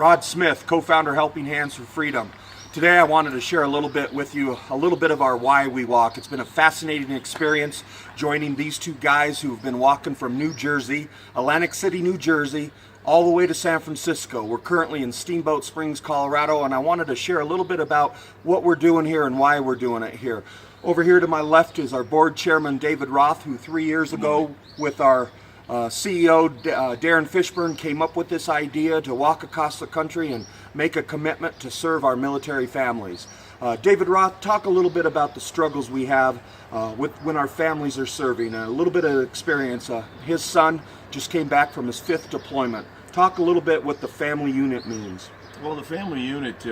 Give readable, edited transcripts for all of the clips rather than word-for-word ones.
Rod Smith, co-founder Helping Hands for Freedom. Today I wanted to share a little bit with you, a little bit of our why we walk. It's been a fascinating experience joining these two guys who've been walking from New Jersey, Atlantic City, New Jersey, all the way to San Francisco. We're currently in Steamboat Springs, Colorado, and I wanted to share a little bit about what we're doing here and why we're doing it here. Over here to my left is our board chairman, David Roth, who 3 years ago with our CEO, Darren Fishburne, came up with this idea to walk across the country and make a commitment to serve our military families. David Roth, talk a little bit about the struggles we have when our families are serving, a little bit of experience. His son just came back from his 5th deployment. Talk a little bit what the family unit means. Well, the family unit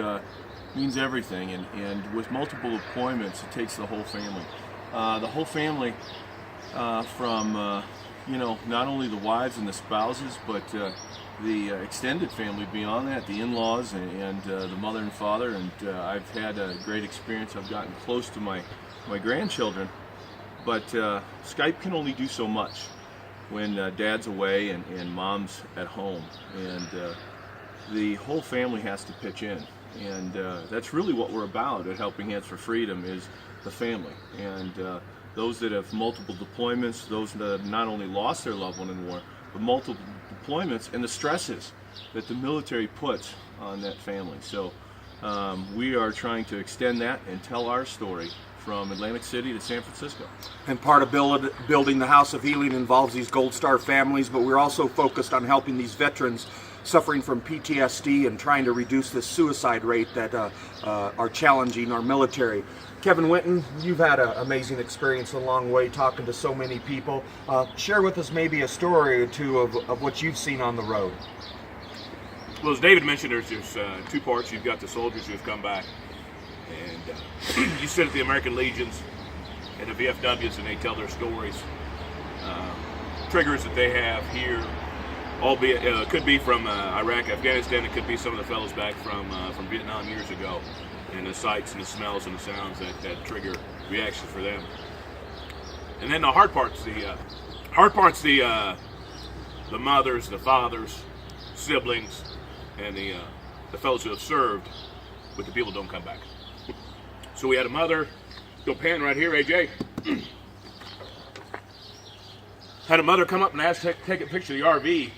means everything, and with multiple deployments, it takes the whole family. The whole family from not only the wives and the spouses, but the extended family beyond that, the in-laws and the mother and father. And I've had a great experience. I've gotten close to my grandchildren, but Skype can only do so much when dad's away and mom's at home, and the whole family has to pitch in. And that's really what we're about at Helping Hands for Freedom, is the family. And those that have multiple deployments, those that have not only lost their loved one in war, but multiple deployments, and the stresses that the military puts on that family. So we are trying to extend that and tell our story from Atlantic City to San Francisco. And part of building the House of Healing involves these Gold Star families, but we're also focused on helping these veterans suffering from PTSD and trying to reduce the suicide rate that are challenging our military. Kevin Winton, you've had an amazing experience along the way talking to so many people. Share with us maybe a story or two of what you've seen on the road. Well, as David mentioned, there's two parts. You've got the soldiers who have come back, and you sit at the American Legions and the VFWs, and they tell their stories. Triggers that they have here, albeit could be from Iraq, Afghanistan. It could be some of the fellows back from Vietnam years ago, and the sights and the smells and the sounds that trigger reactions for them. And then the hard part's the mothers, the fathers, siblings, and the fellows who have served, but the people don't come back. So we had a mother, go pan right here, AJ. Had a mother come up and ask to take a picture of the RV,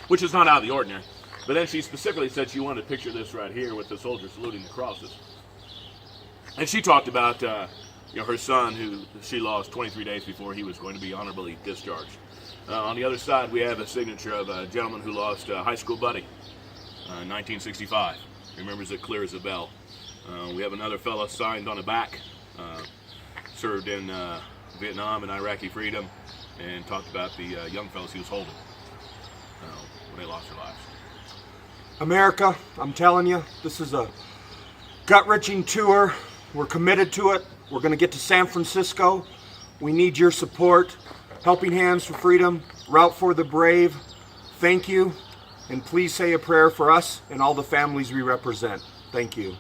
which is not out of the ordinary. But then she specifically said she wanted a picture of this right here with the soldiers saluting the crosses. And she talked about her son, who she lost 23 days before he was going to be honorably discharged. On the other side, we have a signature of a gentleman who lost a high school buddy in 1965. Remembers it clear as a bell. We have another fella signed on the back, served in Vietnam and Iraqi freedom, and talked about the young fellas he was holding when they lost their lives. America, I'm telling you, this is a gut-wrenching tour. We're committed to it. We're going to get to San Francisco. We need your support. Helping Hands for Freedom, Route for the Brave, thank you. And please say a prayer for us and all the families we represent. Thank you.